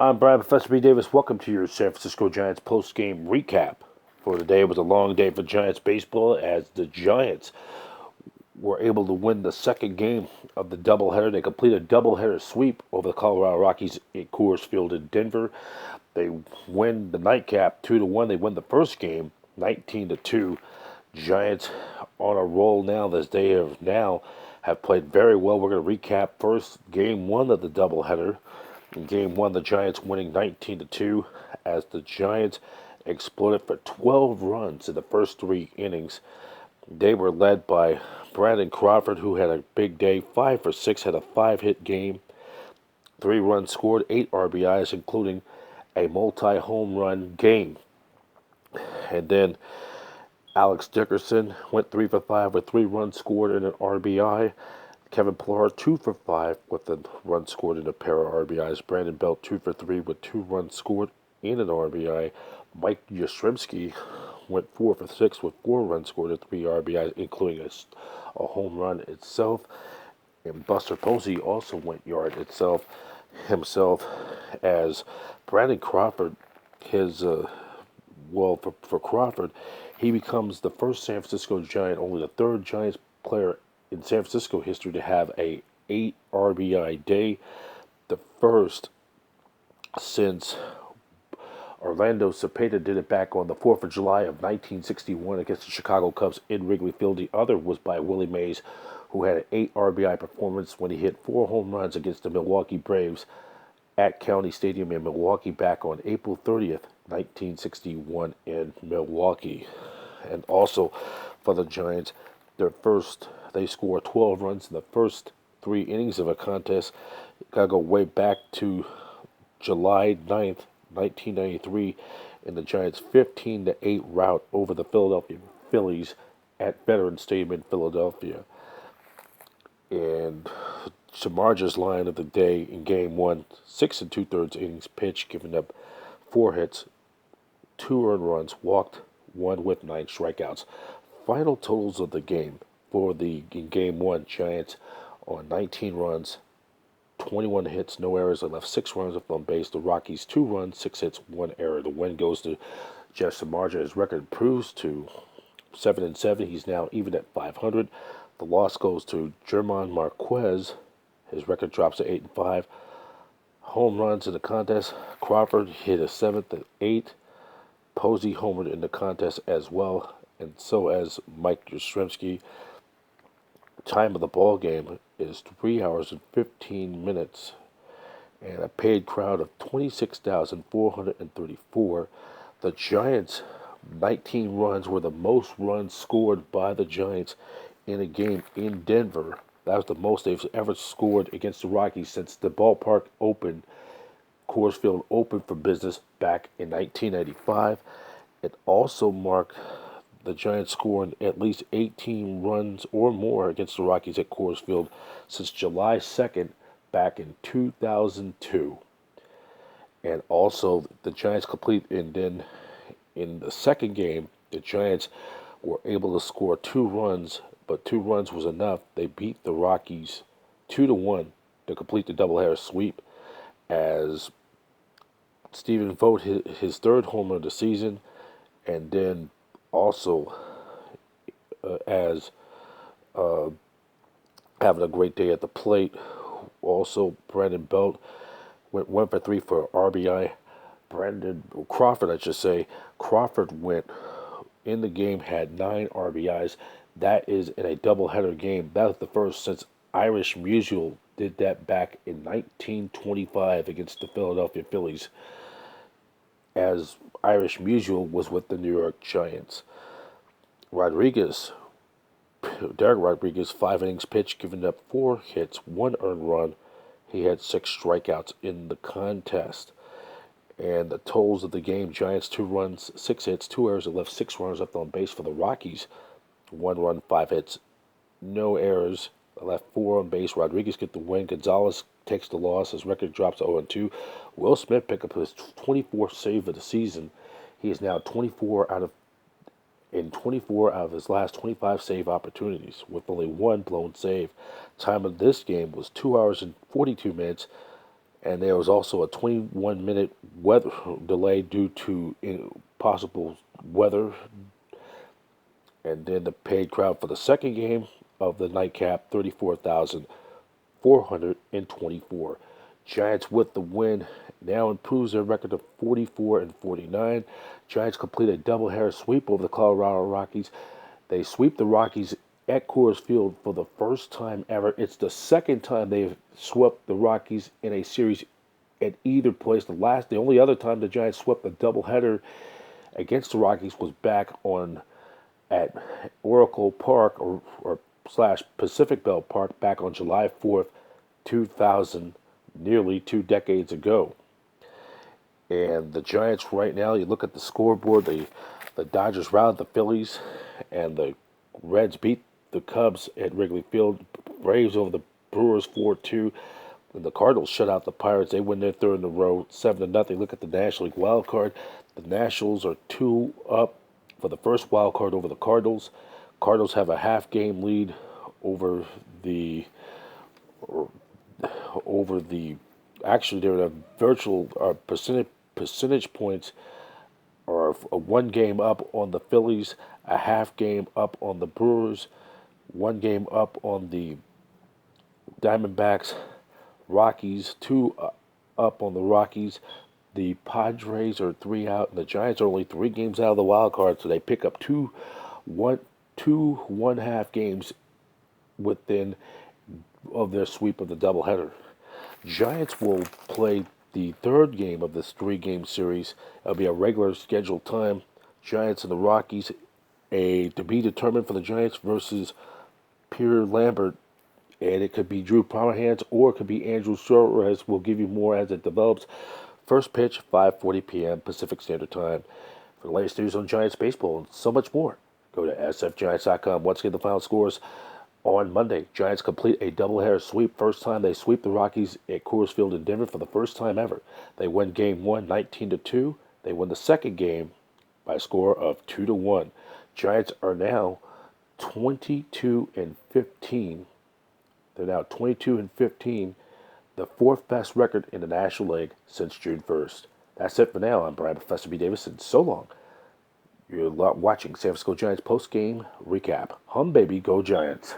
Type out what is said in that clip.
I'm Brian Professor B. Davis. Welcome to your San Francisco Giants post-game recap. For today, it was a long day for Giants baseball as the Giants were able to win the second game of the doubleheader. They completed a doubleheader sweep over the Colorado Rockies at Coors Field in Denver. They win the nightcap 2-1. They win the first game 19-2. Giants on a roll now as they have played very well. We're going to recap first game one of the doubleheader. In game one, the Giants winning 19-2 as the Giants exploded for 12 runs in the first three innings. They were led by Brandon Crawford, who had a big day, 5 for 6, had a 5-hit game, 3 runs scored, 8 RBIs, including a multi-home run game. And then Alex Dickerson went 3 for 5 with 3 runs scored and an RBI. Kevin Pillar, 2 for 5 with a run scored and a pair of RBIs. Brandon Belt, 2 for 3 with 2 runs scored and an RBI. Mike Yastrzemski went 4 for 6 with 4 runs scored and 3 RBIs, including a home run itself. And Buster Posey also went yard himself, as Brandon Crawford, for Crawford, he becomes the first San Francisco Giant, only the third Giants player in San Francisco history to have a 8 RBI day, the first since Orlando Cepeda did it back on the 4th of July of 1961 against the Chicago Cubs in Wrigley Field. The other was by Willie Mays, who had an 8 RBI performance when he hit 4 home runs against the Milwaukee Braves at County Stadium in Milwaukee back on April 30th, 1961 in Milwaukee. And also for the Giants, they scored 12 runs in the first 3 innings of a contest. Gotta go way back to July 9th, 1993, in the Giants' 15-8 rout over the Philadelphia Phillies at Veterans Stadium in Philadelphia. And Samardzij's line of the day in Game 1, 6 2/3 innings pitched, giving up 4 hits, 2 earned runs, walked 1 with 9 strikeouts. Final totals of the game in Game 1, Giants on 19 runs, 21 hits, no errors. They left 6 runners up on base. The Rockies, 2 runs, 6 hits, 1 error. The win goes to Jeff Samardzija. His record improves to 7-7. He's now even at 500. The loss goes to German Marquez. His record drops to 8-5. Home runs in the contest. Crawford hit a 7th at 8. Posey homered in the contest as well, and so as Mike Yastrzemski. Time of the ball game is 3 hours and 15 minutes, and a paid crowd of 26,434. The Giants' 19 runs were the most runs scored by the Giants in a game in Denver. That was the most they've ever scored against the Rockies since the ballpark opened. Coors Field opened for business back in 1995. It also marked the Giants scoring at least 18 runs or more against the Rockies at Coors Field since July 2nd back in 2002. And also the Giants and then in the second game, the Giants were able to score 2 runs, but 2 runs was enough. They beat the Rockies 2-1 to complete the doubleheader sweep, as Stephen Vogt hit his 3rd homer of the season, and then also as having a great day at the plate. Also, Brandon Belt went 1 for 3 for RBI. Crawford went in the game, had 9 RBIs. That is in a doubleheader game. That was the first since Irish Musial did that back in 1925 against the Philadelphia Phillies, as Irish Musial was with the New York Giants. Derek Rodriguez, 5 innings pitched, giving up 4 hits, 1 earned run. He had 6 strikeouts in the contest. And the totals of the game: Giants 2 runs, 6 hits, 2 errors. They left 6 runners up on base. For the Rockies, 1 run, 5 hits, no errors. They left 4 on base. Rodriguez get the win. Gonzalez takes the loss. His record drops to 0-2. Will Smith picked up his 24th save of the season. He is now 24 out of his last 25 save opportunities, with only 1 blown save. Time of this game was 2 hours and 42 minutes. And there was also a 21-minute weather delay due to possible weather. And then the paid crowd for the second game of the nightcap, 34,424. Giants with the win now improves their record to 44 and 49. Giants complete a doubleheader sweep over the Colorado Rockies. They sweep the Rockies at Coors Field for the first time ever. It's the second time they've swept the Rockies in a series at either place. The only other time the Giants swept a doubleheader against the Rockies was back on at Oracle Park or slash Pacific Bell Park back on July 4th, 2000, nearly 2 decades ago. And the Giants right now, you look at the scoreboard, the Dodgers routed the Phillies, and the Reds beat the Cubs at Wrigley Field. Braves over the Brewers 4-2. And the Cardinals shut out the Pirates. They win their third in a row, 7-0. Look at the National League wild card. The Nationals are 2 up for the first wild card over the Cardinals. Cardinals have a half-game lead over the actually they're a virtual percentage points are a 1 game up on the Phillies, a half game up on the Brewers, 1 game up on the Diamondbacks, Rockies 2 up on the Rockies. The Padres are 3 out, and the Giants are only 3 games out of the wild card, so they pick up two 1.5 games within of their sweep of the doubleheader. Giants will play the third game of this 3 game series. It'll be a regular scheduled time. Giants and the Rockies, a to be determined for the Giants versus Pierre Lambert, and it could be Drew Pomerantz or it could be Andrew Suarez. We'll give you more as it develops. First pitch, 5:40 p.m. Pacific Standard Time. For the latest news on Giants baseball and so much more, go to sfgiants.com. Once again, the final scores on Monday. Giants complete a doubleheader sweep. First time they sweep the Rockies at Coors Field in Denver for the first time ever. They win game 1, 19-2. They win the second game by a score of 2-1. Giants are now 22 and 15. They're now 22 and 15, the fourth best record in the National League since June 1st. That's it for now. I'm Brian Professor B. Davidson. So long. You're watching San Francisco Giants post-game recap. Hum baby, go Giants.